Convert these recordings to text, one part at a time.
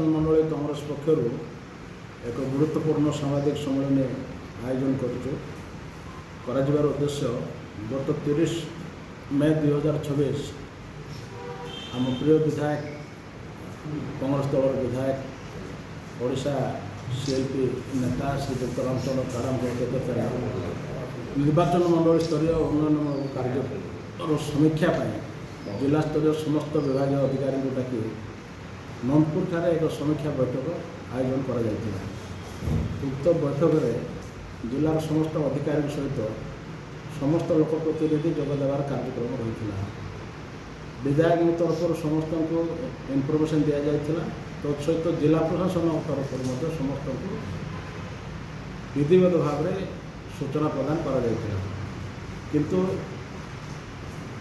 निर्वाचन मंडल कांग्रेस पक्षर एक गुरुत्वपूर्ण सामाजिक सम्मेलन आयोजन कर उद्देश्य गत 30 मई 2026 आम प्रिय विधायक कांग्रेस दल विधायक ओडिशा सीएलपी नेता श्रीयुक्त रामचंद्र ताराम अध्यक्षता निर्वाचन मंडल स्तरीय उन्नयन कार्य समीक्षा जिला स्तरीय समस्त विभाग अधिकारी को डाक नंदपुर ठारे एक समीक्षा बैठक आयोजन करा उक्त बैठक में जिलार समस्त अधिकारी सहित समस्त लोक प्रतिनिधि जोगदेवार कार्यक्रम रही विधायक तरफ समस्त को इनफर्मेशन दि जाता तत्सहित जिला प्रशासन तरफ समस्त को विधिवत भाव में सूचना प्रदान करा किंतु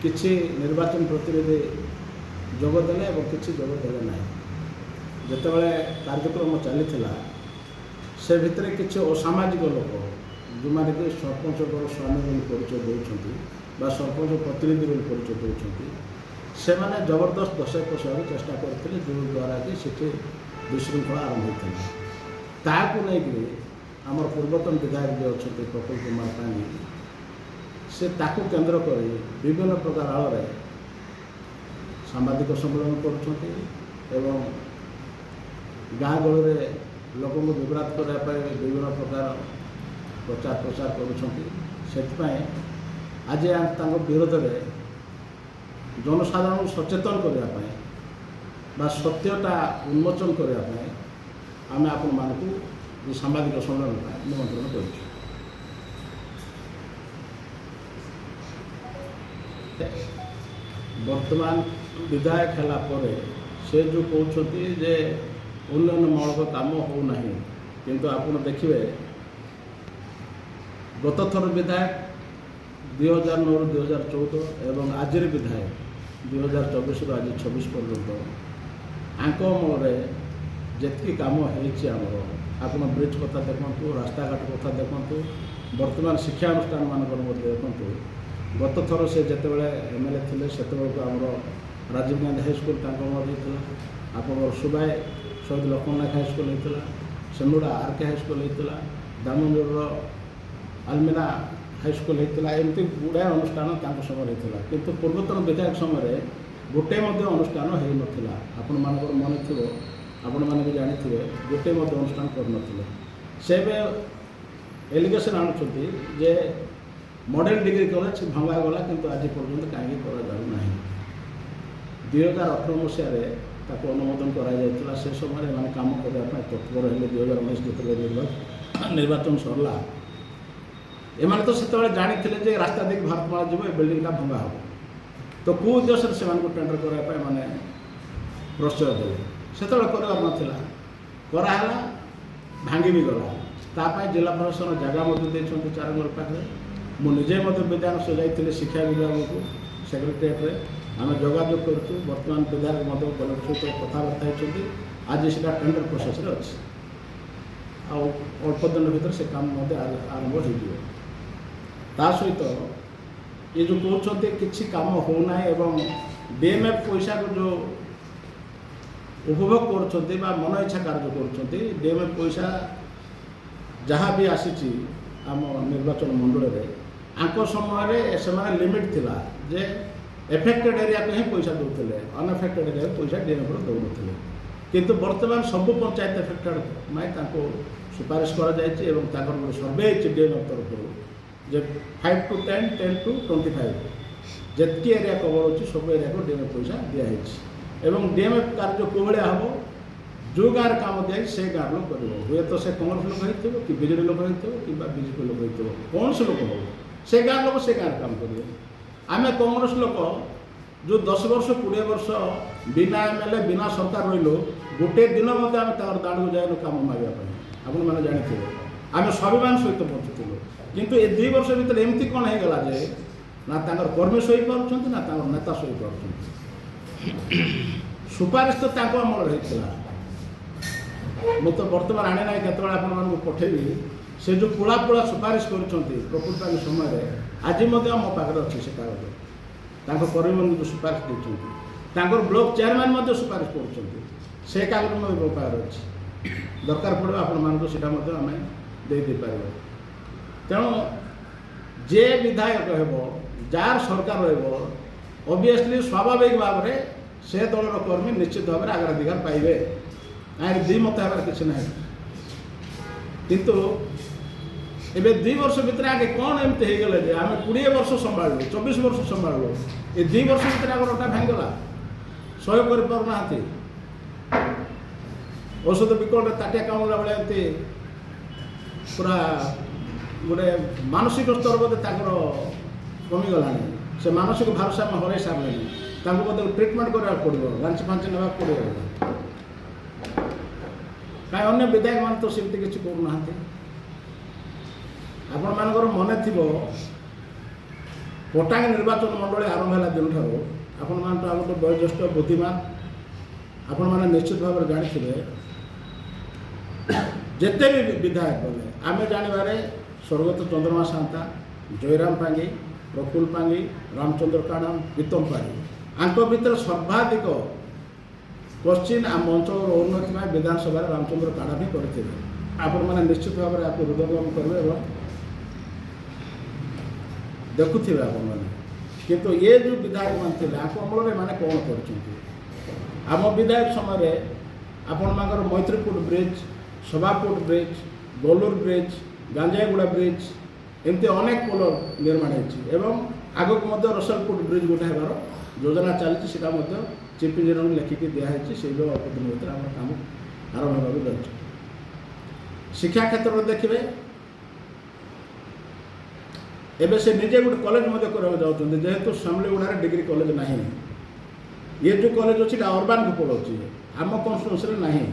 किछि निर्वाचन प्रतिनिधि जोगदेले और किछि जोगदेले ना जितेबाला कार्यक्रम चली से भितर किसी असामाजिक लोक जो मैंने कि सरपंच स्वामी परिचय देते सरपंच प्रतिनिधि परिचय देते से मैंने जबरदस्त दशा पशा चेष्टा करते जो द्वारा कि सीटी विशृंखला आरंभ होता ताकू नहीं आमर पूर्वतन विधायक जो अच्छा प्रफुल्ल कुमार पांगी से ताकू केन्द्र कर विभिन्न प्रकार आड़ में सांबादिक सम्मेलन कर गाँ गहली लोक विभ्राट करने विभिन्न प्रकार प्रचार प्रसार कर आज विरोध में जनसाधारण सचेतन करने सत्यता उन्मोचन करने आम आपण मानक सांबादिक सम्मेलन निमंत्रण कर वर्तमान विधायक है से जो कहते जे उन्नयनमूलक काम होना किंतु आप देखिए गत थर विधायक 2009 ରୁ 2014 एवं आज विधायक 2024 ରୁ आज 26 पर्यंत आंक अमल जी कम होमर आप ब्रिज कथा देखु रास्ता घाट कथा देखु वर्तमान शिक्षानुष्ठान मानक देखु गत थर से जितेबाला एमएलए थे से आमर राजीव गांधी हाईस्कल होता आप सुबाई शहीद लक्ष्मणनायक हाईस्कल होता सेमुड़ा आरके हाईस्कल होता दामोदर आलमिना हाईस्कल होता एमती गुड़ाए अनुष्ठान समय होता किंतु पूर्वतन विधायक समय गोटे अनुष्ठान हो नाला आपण मानकर मन थो आपण मैंने भी जानी गोटे अनुष्ठान कर से एलिगेशन आणुंट जे मॉडल डिग्री कॉलेज भंगागला किंतु आज पर्यंत कहीं करा 2018 मसीह अनुमोदन करा से समय मैंने कम करने तत्पर है 2019 जो निर्वाचन सरला एम तो से जानी रास्ता देख भारतमाला जीव बिल्डिंगटा भंगा हम तो कौ उद्देश्य से टेंडर करने मैंने प्रश्रय दे से नाला कराला भांगी भी गला जिला प्रशासन जगह 4 नंबर पाखे मुझे विधान से जाइए शिक्षा विभाग को सेक्रेटेरिएट आम जोगाजोग करूँ बर्तमान विधायक कलेक्टर सहित कथबार्ता होती आज से टेंडर प्रोसेस अच्छी अल्प दिन भर से काम आरंभ हो सहित ये जो कहते कि कम होना एवं डीएमएफ पैसा को जो उपभोग कर मन इच्छा कार्य कर डीएमएफ पैसा जहाँ भी आसी आम निर्वाचन मंडल में आंक समय से लिमिट थिला जे एफेक्टेड एरिया को ही पैसा दूसरे अनएफेक्टेड एरिया पैसा डीएमएफ दौन किंतु वर्तमान सब पंचायत एफेक्टेड मैं सुपारिश कर सर्वे डीएमएफ तरफ जे 5 to 10 10 to 25 जितकी एरिया कवर होची सब एरिया को डीएमएफ पैसा दिखाई एवं डीएमएफ कार्य कौ भाया हम जो गाँव काम दिखाई से गाँव लोग कर हुए तो से कांग्रेस लोक हो कि बीजेडी लोक हो कि बीजेपी लोक हो कौन से लोक हो से गाँव लोग से गाँव काम करेंगे आम कांग्रेस लोक जो 10 वर्ष 20 वर्ष बिना एमएलए बिना सरकार रही गोटे दिन आम दाड़ को जाए कम मांगापी आपण मैंने जानी आम स्वाभिमान सहित बचुलु किंतु ये 2 वर्ष भर एमती कौन होगा जे ना कर्मी सही पार्टी ना नेता सही पार्टी सुपारिश तो अमल होता मुझे तो बर्तमान आने ना केत आप पठेबी से जो पुला पुला सुपारिश कर प्रकृत समय आज मो पाखे अच्छे से कागज कर्मी मान जो सुपारिश देते ब्लॉक चेयरमैन सुपारिश कर ସେ କାଗଜ ମଧ୍ୟ ମୋ ପାଖରେ ଅଛି। ଦରକାର ପଡ଼ିବ ଆପଣମାନଙ୍କୁ ସେଇଟା ମଧ୍ୟ ଆମେ ଦେଇପାରିବୁ। ତେଣୁ ଯେ ବିଧାୟକ ହେବ, ଯାହାର ସରକାର ରହିବ, ଅବଭିୟସଲି ସ୍ୱାଭାବିକ ଭାବରେ ସେ ଦଳର କର୍ମୀ ନିଶ୍ଚିତ ଭାବରେ ଅଗ୍ରାଧିକାର ପାଇବେ। କାହିଁକି ଦ୍ୱିମତ ହେବାର କିଛି ନାହିଁ। କିନ୍ତୁ ଏବେ 2 ବର୍ଷ ଭିତରେ ଆଗେ କ'ଣ ଏମିତି ହେଇଗଲା ଯେ ଆମେ 20 ବର୍ଷ ସମ୍ଭାଳିଲୁ, 24 ବର୍ଷ ସମ୍ଭାଳିଲୁ, ଏ 2 ବର୍ଷ ଭିତରେ ଆମର ଅଟା ଭାଙ୍ଗିଗଲା, ସହ୍ୟ କରିପାରୁନାହାନ୍ତି। ଔଷଧ ବିକଳରେ ତାଟିଆ କାମୁଡ଼ିଲା ଭଳିଆ ଏମିତି ପୁରା ଗୋଟେ ମାନସିକ ସ୍ତର ବୋଧେ ତାଙ୍କର କମିଗଲାଣି। ସେ ମାନସିକ ଭାରସାମ୍ୟ ହରାଇ ସାରିଲେଣି। ତାଙ୍କୁ ବୋଧେ ଟ୍ରିଟମେଣ୍ଟ କରିବାକୁ ପଡ଼ିବ, ଲାଞ୍ଚ ଫାଞ୍ଚ ନେବାକୁ ପଡ଼ିବ। କାହିଁ ଅନ୍ୟ ବିଧାୟକମାନେ ତ ସେମିତି କିଛି କରୁନାହାନ୍ତି। ଆପଣମାନଙ୍କର ମନେ ଥିବ ପଟାଙ୍ଗୀ ନିର୍ବାଚନ ମଣ୍ଡଳୀ ଆରମ୍ଭ ହେଲା ଦିନଠାରୁ ଆପଣମାନେ ତ ଆମର ବୟୋଜ୍ୟେଷ୍ଠ ବୁଦ୍ଧିମାନ, ଆପଣମାନେ ନିଶ୍ଚିତ ଭାବରେ ଜାଣିଥିବେ ଯେତେ ବି ବିଧାୟକ ଗଲେ ଆମେ ଜାଣିବାରେ ସ୍ୱର୍ଗତ ଚନ୍ଦ୍ରମା ସାନ୍ତା, ଜୟରାମ ପାଙ୍ଗି, ପ୍ରଫୁଲ୍ଲ ପାଙ୍ଗି, ରାମଚନ୍ଦ୍ର କାଣାମ, ପ୍ରୀତମ ପାଙ୍ଗି, ଆଙ୍କ ଭିତରେ ସର୍ବାଧିକ କୋଶ୍ଚିନ୍ ଆମ ଅଞ୍ଚଳର ଉନ୍ନତି ପାଇଁ ବିଧାନସଭାରେ ରାମଚନ୍ଦ୍ର କାଣାମ ହିଁ କରିଥିବେ। ଆପଣମାନେ ନିଶ୍ଚିତ ଭାବରେ ଆକୁ ହୃଦୟଙ୍ଗମ କରିବେ ଏବଂ ଦେଖୁଥିବେ ଆପଣମାନେ। କିନ୍ତୁ ଏ ଯେଉଁ ବିଧାୟକମାନେ ଥିଲେ ଆଙ୍କ ଅମଳରେ ଏମାନେ କ'ଣ କରିଛନ୍ତି? ଆମ ବିଧାୟକ ସମୟରେ ଆପଣମାନଙ୍କର ମୈତ୍ରୀପୁର bridge, ସଭାପୁର bridge, Golur bridge, ଗାଞ୍ଜାଗୁଡ଼ା bridge, ଏମିତି ଅନେକ ପୋଲ ନିର୍ମାଣ ହେଇଛି ଏବଂ ଆଗକୁ ମଧ୍ୟ ରସଲପୁର ବ୍ରିଜ୍ ଗୋଟେ ହେବାର ଯୋଜନା ଚାଲିଛି। ସେଇଟା ମଧ୍ୟ ଚିଫ୍ ଇଞ୍ଜିନିୟରଙ୍କୁ ଲେଖିକି ଦିଆହେଇଛି। ସେଇ ଯେଉଁ ଅଳ୍ପ ଦିନ ଭିତରେ ଆମର କାମ ଆରମ୍ଭ ହେବାକୁ ଯାଉଛି। ଶିକ୍ଷା କ୍ଷେତ୍ରରେ ଦେଖିବେ ଏବେ ସେ ନିଜେ ଗୋଟେ କଲେଜ ମଧ୍ୟ କରିବାକୁ ଯାଉଛନ୍ତି। ଯେହେତୁ ସାମଲିଗୁଡ଼ାରେ ଡିଗ୍ରୀ କଲେଜ ନାହିଁ, ଇଏ ଯେଉଁ କଲେଜ ଅଛି ଏଇଟା ଅର୍ବାନ୍କୁ ପଳାଉଛି, ଆମ କନଷ୍ଟିଟ୍ୟୁନ୍ସିରେ ନାହିଁ,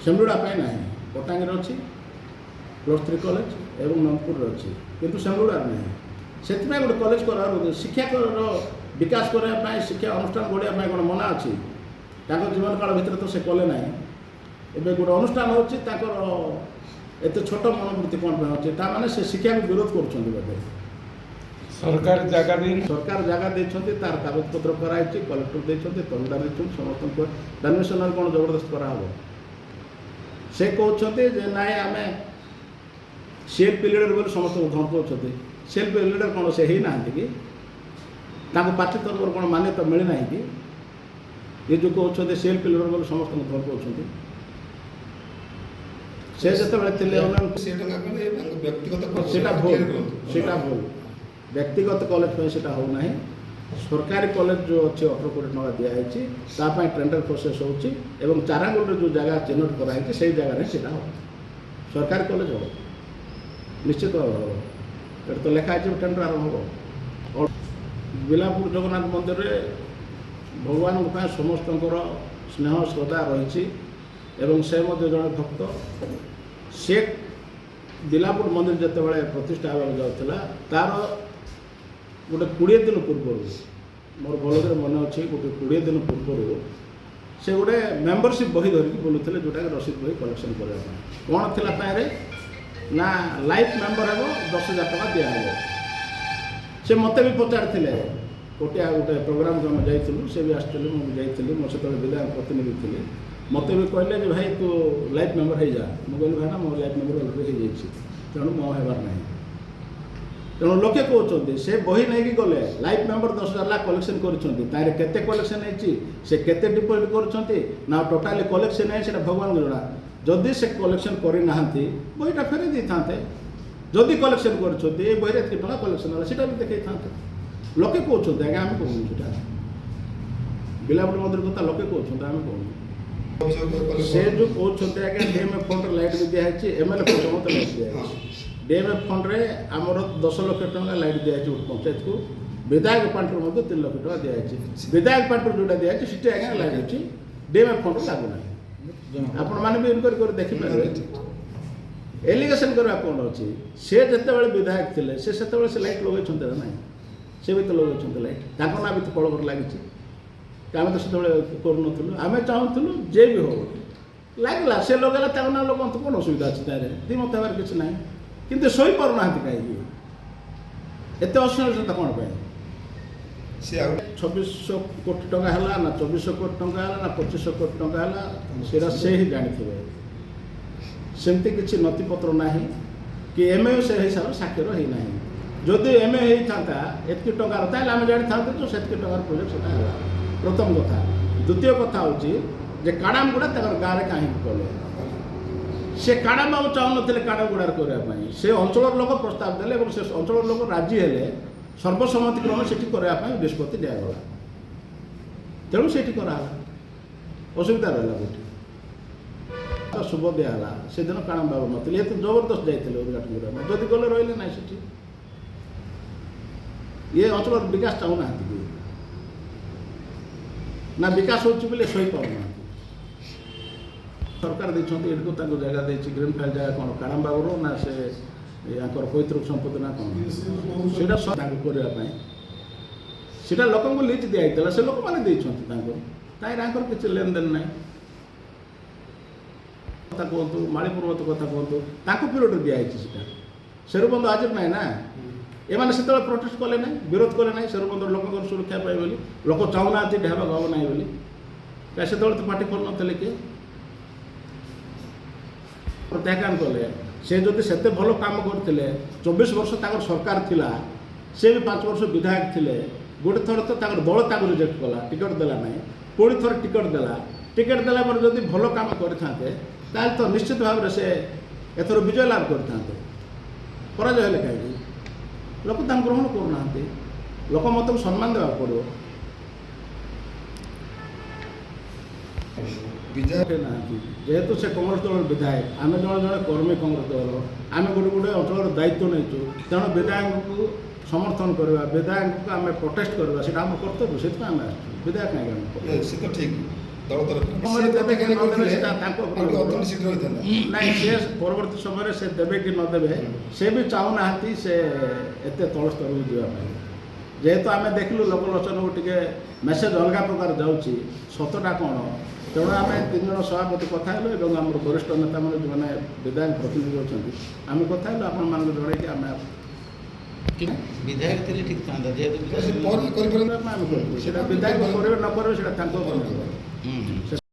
ସେମଲୁଡ଼ା ପାଇଁ ନାହିଁ। ପଟାଙ୍ଗୀରେ ଅଛି +3 କଲେଜ ଏବଂ ନନ୍ଦପୁରରେ ଅଛି, କିନ୍ତୁ ସେମଲୁଡ଼ାରେ ନାହିଁ। ସେଥିପାଇଁ ଗୋଟେ କଲେଜ କରାର ଶିକ୍ଷାର ବିକାଶ କରିବା ପାଇଁ, ଶିକ୍ଷା ଅନୁଷ୍ଠାନ ଗଢ଼ିବା ପାଇଁ କ'ଣ ମନା ଅଛି? ତାଙ୍କ ଜୀବନକାଳ ଭିତରେ ତ ସେ କଲେ ନାହିଁ। ଏବେ ଗୋଟେ ଅନୁଷ୍ଠାନ ହେଉଛି, ତାଙ୍କର ଏତେ ଛୋଟ ମନୋବୃତ୍ତି କ'ଣ ପାଇଁ ଅଛି? ତା'ମାନେ ସେ ଶିକ୍ଷାକୁ ବିରୋଧ କରୁଛନ୍ତି ବୋଧେ। ସରକାର ଜାଗା ଦେଇଛନ୍ତି, ତାର କାଗଜପତ୍ର କରାହେଇଛି, କଲେକ୍ଟର ଦେଇଛନ୍ତି, ତହସିଲଦାର ଦେଇଛନ୍ତି, ସମସ୍ତଙ୍କୁ ପରମିଶନରେ କ'ଣ ଜବରଦସ୍ତ କରାହେବ? ସେ କହୁଛନ୍ତି ଯେ ନାଇଁ ଆମେ CLP ଲିଡର ବୋଲି ସମସ୍ତଙ୍କୁ ଧମକାଉଛନ୍ତି। CLP ଲିଡର କ'ଣ ସେ ହେଇନାହାନ୍ତି କି? ତାଙ୍କ ପାର୍ଟି ତରଫରୁ କ'ଣ ମାନ୍ୟତା ମିଳିନାହିଁ କି? ଏ ଯେଉଁ କହୁଛନ୍ତି CLP ଲିଡର ବୋଲି ସମସ୍ତଙ୍କୁ ଧମକାଉଛନ୍ତି। ସେ ଯେତେବେଳେ ଥିଲେ ସେଇଟା ଭୁଲ। ବ୍ୟକ୍ତିଗତ କଲେଜ ପାଇଁ ସେଇଟା ହେଉନାହିଁ। ସରକାରୀ କଲେଜ ଯେଉଁ ଅଛି 18 କୋଟି ଟଙ୍କା ଦିଆହେଇଛି, ତା ପାଇଁ ଟେଣ୍ଡର ପ୍ରୋସେସ୍ ହେଉଛି ଏବଂ ଚାରାଙ୍ଗୁଲରେ ଯେଉଁ ଜାଗା ଚିହ୍ନଟ କରାହେଇଛି ସେଇ ଜାଗାରେ ସେଇଟା ହେବ। ସରକାରୀ କଲେଜ ହେବ, ନିଶ୍ଚିତ ଭାବରେ ହେବ। ଏଠି ତ ଲେଖା ହେଇଛି ଟେଣ୍ଡର ଆରମ୍ଭ ହେବ। ବିଲାପୁର ଜଗନ୍ନାଥ ମନ୍ଦିରରେ ଭଗବାନଙ୍କ ପାଇଁ ସମସ୍ତଙ୍କର ସ୍ନେହ ଶ୍ରଦ୍ଧା ରହିଛି ଏବଂ ସେ ମଧ୍ୟ ଜଣେ ଭକ୍ତ। ସେ ବିଲାପୁର ମନ୍ଦିର ଯେତେବେଳେ ପ୍ରତିଷ୍ଠା ହେବାକୁ ଯାଉଥିଲା, ତାର ଗୋଟେ 20 ଦିନ ପୂର୍ବରୁ, ମୋର ଭଲରେ ମନେ ଅଛି, ଗୋଟେ 20 ଦିନ ପୂର୍ବରୁ ସେ ଗୋଟେ ମେମ୍ବରସିପ୍ ବହି ଧରିକି ବୁଲୁଥିଲେ, ଯେଉଁଟାକି ରସିଦ ବହି କଲେକ୍ସନ୍ କରିବା ପାଇଁ। କ'ଣ ଥିଲା ତାହିଁରେ ନା ଲାଇଫ୍ ମେମ୍ବର ହେବ, 10,000 ଟଙ୍କା ଦିଆହେବ। ସେ ମୋତେ ବି ପଚାରିଥିଲେ, କୋଟିଆ ଗୋଟେ ପ୍ରୋଗ୍ରାମକୁ ଆମେ ଯାଇଥିଲୁ, ସେ ବି ଆସିଥିଲେ, ମୁଁ ବି ଯାଇଥିଲି, ମୋ ସେତେବେଳେ ବିଧାୟକ ପ୍ରତିନିଧି ଥିଲି। ମୋତେ ବି କହିଲେ ଯେ ଭାଇ ତୁ ଲାଇଫ୍ ମେମ୍ବର ହେଇଯା। ମୁଁ କହିଲି ଭାଇ ନା ମୋ ଲାଇଫ୍ ମେମ୍ବର ଅଲରେଡ଼ି ହେଇଯାଇଛି, ତେଣୁ ମୋ ହେବାର ନାହିଁ। ତେଣୁ ଲୋକେ କହୁଛନ୍ତି ସେ ବହି ନେଇକି ଗଲେ, ଲାଇଫ୍ ମେମ୍ବର 10,000 ଲାଖ କଲେକ୍ସନ୍ କରିଛନ୍ତି, ତାହିଁରେ କେତେ କଲେକ୍ସନ୍ ହେଇଛି, ସେ କେତେ ଡିପୋଜିଟ୍ କରୁଛନ୍ତି ନା ଟୋଟାଲି କଲେକ୍ସନ୍ ନାହିଁ, ସେଇଟା ଭଗବାନଙ୍କୁ ଜଣା। ଯଦି ସେ କଲେକ୍ସନ୍ କରିନାହାନ୍ତି ବହିଟା ଫେରାଇ ଦେଇଥାନ୍ତେ। ଯଦି କଲେକ୍ସନ୍ କରିଛନ୍ତି, ଏ ବହିରେ ଏତିକି ଟଙ୍କା କଲେକ୍ସନ୍ ହେଲା ସେଇଟା ବି ଦେଖାଇଥାନ୍ତେ। ଲୋକେ କହୁଛନ୍ତି, ଆଜ୍ଞା ଆମେ କହୁନୁ ସେଇଟା। ବିଲାପୁର ମନ୍ଦିର କଥା ଲୋକେ କହୁଛନ୍ତି, ଆମେ କହୁନୁ। ସେ ଯେଉଁ କହୁଛନ୍ତି ଆଜ୍ଞା DMF ଫଣ୍ଡରେ ଲାଇଟ୍ ବି ଦିଆହେଇଛି, MLA ଫଣ୍ଡରେ ମୋତେ ଲାଇଟ୍ ଦିଆହେଇଛି। DMF ଫଣ୍ଡରେ ଆମର 10 ଲକ୍ଷ ଟଙ୍କା ଲାଇଟ୍ ଦିଆହେଇଛି ଗୋଟେ ପଞ୍ଚାୟତକୁ। ବିଧାୟକ ପାଣ୍ଠିରୁ ମଧ୍ୟ 3 ଲକ୍ଷ ଟଙ୍କା ଦିଆହେଇଛି। ବିଧାୟକ ପାଣ୍ଠିରୁ ଯେଉଁଟା ଦିଆହେଇଛି ସେଠି ଆଜ୍ଞା ଲାଇଟ୍ ଅଛି, DMF ଫଣ୍ଡରୁ ଲାଗୁନାହିଁ। ଆପଣମାନେ ବି ଇନକ୍ୱାରି କରି ଦେଖିପାରିବେ। ଏଲିଗେସନ୍ କରିବା କ'ଣ ଅଛି? ସେ ଯେତେବେଳେ ବିଧାୟକ ଥିଲେ ସେ ସେତେବେଳେ ସେ ଲାଇଟ୍ ଲଗାଇଛନ୍ତି ନା ନାହିଁ? ସେ ବି ତ ଲଗାଇଛନ୍ତି ଲାଇଟ୍, ତାଙ୍କ ନାଁ ବି ତ ପଳବରେ ଲାଗିଛି। ଆମେ ତ ସେତେବେଳେ କରୁନଥିଲୁ, ଆମେ ଚାହୁଁଥିଲୁ ଯେ ବି ହଉ ଲାଗିଲା, ସେ ଲଗାଇଲା, ତାଙ୍କ ନାଁ ଲଗାନ୍ତୁ, କ'ଣ ଅସୁବିଧା ଅଛି ତାହେଲେ? ଦ୍ୱିମତ ହେବାର କିଛି ନାହିଁ। କିନ୍ତୁ ଶୋଇପାରୁନାହାନ୍ତି କାହିଁକି? ଏତେ ଅସହିଷ୍ଣୁତା କ'ଣ ପାଇଁ? ସେ ଆଉ 2600 କୋଟି ଟଙ୍କା ହେଲା ନା 2400 କୋଟି ଟଙ୍କା ହେଲା ନା 2500 କୋଟି ଟଙ୍କା ହେଲା ସେଇଟା ସେ ହିଁ ଜାଣିଥିବେ। ସେମିତି କିଛି ନଥିପତ୍ର ନାହିଁ କି MAO ସେ ହିସାବରେ ସ୍ୱାକ୍ଷର ହେଇନାହିଁ। ଯଦି MAO ହେଇଥାନ୍ତା ଏତିକି ଟଙ୍କାର ତାହେଲେ ଆମେ ଜାଣିଥାନ୍ତୁ ଯେ ସେତିକି ଟଙ୍କାର ପ୍ରୋଜେକ୍ଟ ସେଟା ହେଲା ପ୍ରଥମ କଥା। ଦ୍ୱିତୀୟ କଥା ହେଉଛି ଯେ କାଡ଼ାମଗୁଡ଼ା ତାଙ୍କର ଗାଁରେ କାହିଁକି କଲେ? ସେ କାଡ଼ାମ ଆଉ ଚାହୁଁନଥିଲେ କାଡ଼ାମଗୁଡ଼ାରେ କରିବା ପାଇଁ। ସେ ଅଞ୍ଚଳର ଲୋକ ପ୍ରସ୍ତାବ ଦେଲେ ଏବଂ ସେ ଅଞ୍ଚଳର ଲୋକ ରାଜି ହେଲେ ସର୍ବସମ୍ମତିକ୍ରମେ ସେଠି କରିବା ପାଇଁ ନିଷ୍ପତ୍ତି ଦିଆଗଲା। ତେଣୁ ସେଠି କରାହେଲା। ଅସୁବିଧା ରହିଲା କୋଉଠି? ଶୁଭ ଦିଆହେଲା ସେଦିନ କାଡ଼ାମ ବାବୁ ନଥିଲେ, ଏତେ ଜବରଦସ୍ତ ଯାଇଥିଲେ ଉଦ୍ଘାଟନ କରିବା ପାଇଁ। ଯଦି ଗଲେ ରହିଲେ ନାହିଁ ସେଠି। ଇଏ ଅଞ୍ଚଳର ବିକାଶ ଚାହୁଁନାହାନ୍ତି କି? ନା ବିକାଶ ହେଉଛି ବୋଲି ଶୋଇପାରୁନାହାନ୍ତି। ସରକାର ଦେଇଛନ୍ତି ଏଠିକୁ ତାଙ୍କୁ ଜାଗା ଦେଇଛି ଗ୍ରୀନ୍ ଫାଇଲ୍ ଜାଗା କ'ଣ କାଡ଼ାମ ବାବୁର ନା ସେ ୟାଙ୍କର ପୈତୃକ ସମ୍ପତ୍ତି ନା କ'ଣ? ସେଇଟା ତାଙ୍କୁ କରିବା ପାଇଁ ସେଇଟା ଲୋକଙ୍କୁ ଲିଜ୍ ଦିଆହେଇଥିଲା, ସେ ଲୋକମାନେ ଦେଇଛନ୍ତି ତାଙ୍କୁ, ତାହିଁରେ ତାଙ୍କର କିଛି ଲେନଦେନ ନାହିଁ। କଥା କୁହନ୍ତୁ, ମାଳି ପର୍ବତ କଥା କୁହନ୍ତୁ, ତାଙ୍କୁ ପିରିୟଡ଼ରେ ଦିଆହେଇଛି ସେଟା। ସେରୁବନ୍ଧ ହାଜିର ନାହିଁ ନା। ଏମାନେ ସେତେବେଳେ ପ୍ରୋଟେଷ୍ଟ କଲେ ନାହିଁ, ବିରୋଧ କଲେ ନାହିଁ ସେରୁବନ୍ଧର ଲୋକଙ୍କର ସୁରକ୍ଷା ପାଇଁ ବୋଲି। ଲୋକ ଚାହୁଁନାହାନ୍ତି ଢାବା ହେବ ନାହିଁ ବୋଲି। କାହିଁ ସେତେବେଳେ ତ ପାର୍ଟି ଖୋଲୁନଥିଲେ କିଏ? ପ୍ରତ୍ୟାଖ୍ୟାନ କଲେ। ସେ ଯଦି ସେତେ ଭଲ କାମ କରିଥିଲେ, 24 ବର୍ଷ ତାଙ୍କର ସରକାର ଥିଲା, ସେ ବି 5 ବର୍ଷ ବିଧାୟକ ଥିଲେ। ଗୋଟେ ଥର ତ ତାଙ୍କର ଦଳ ତାଙ୍କୁ ରିଜେକ୍ଟ କଲା, ଟିକେଟ୍ ଦେଲା ନାହିଁ। ପୁଣି ଥରେ ଟିକେଟ୍ ଦେଲା। ଟିକେଟ୍ ଦେଲା ପରେ ଯଦି ଭଲ କାମ କରିଥାନ୍ତେ ତାହେଲେ ତ ନିଶ୍ଚିତ ଭାବରେ ସେ ଏଥର ବିଜୟ ଲାଭ କରିଥାନ୍ତେ। ପରାଜୟ ହେଲେ କାହିଁକି? ଲୋକ ତାଙ୍କୁ ଗ୍ରହଣ କରୁନାହାନ୍ତି। ଲୋକ ମତକୁ ସମ୍ମାନ ଦେବାକୁ ପଡ଼ିବ। ବିଜୟ ନାହାନ୍ତି ଯେହେତୁ ସେ କଂଗ୍ରେସ ଦଳର ବିଧାୟକ, ଆମେ ଜଣେ ଜଣେ କର୍ମୀ କଂଗ୍ରେସ ଦଳର, ଆମେ ଗୋଟେ ଗୋଟେ ଅଞ୍ଚଳର ଦାୟିତ୍ୱ ନେଇଛୁ। ତେଣୁ ବିଧାୟକଙ୍କୁ ସମର୍ଥନ କରିବା, ବିଧାୟକଙ୍କୁ ଆମେ ପ୍ରୋଟେଷ୍ଟ କରିବା, ସେଇଟା ଆମ କର୍ତ୍ତବ୍ୟ। ସେଥିପାଇଁ ଆମେ ଆସିଛୁ। ବିଧାୟକ କାହିଁକି ଆମେ କର୍ତ୍ତବ୍ୟ? ସେ ତ ଠିକ ଦଳ ତରଫରୁ ସମୟରେ ଦେବେ କି ନ ଦେବେ ସେଟା ତାଙ୍କ ଅର୍ଥନୀତି ଶୀଘ୍ର ହୋଇଥାନ୍ତା। ନାଇଁ, ସେ ପରବର୍ତ୍ତୀ ସମୟରେ ସେ ଦେବେ କି ନ ଦେବେ ସେ ବି ଚାହୁଁନାହାନ୍ତି ସେ ଏତେ ତଳ ସ୍ତରକୁ ଯିବା ପାଇଁ। ଯେହେତୁ ଆମେ ଦେଖିଲୁ ଲୋକଲୋଚନକୁ ଟିକେ ମେସେଜ ଅଲଗା ପ୍ରକାର ଯାଉଛି, ସତଟା କ'ଣ? ତେଣୁ ଆମେ 3 ଜଣ ସଭାପତି କଥା ହେଲୁ ଏବଂ ଆମର ବରିଷ୍ଠ ନେତାମାନେ ଯେଉଁମାନେ ବିଧାୟକ ପ୍ରତିନିଧି ଅଛନ୍ତି ଆମେ କଥା ହେଲୁ, ଆପଣମାନଙ୍କୁ ଜଣାଇକି ଆମେ ବିଧାୟକ ଥିଲେ ଠିକ୍ ଥାନ୍ତା, ଯେହେତୁ ସେ ପରେ କରିପାରିବେ। ଆମେ କରିବୁ। ସେଇଟା ବିଧାୟକ କରିବେ ନ କରିବେ ସେଇଟା ତାଙ୍କ ଉପରେ ନିର୍ଭର।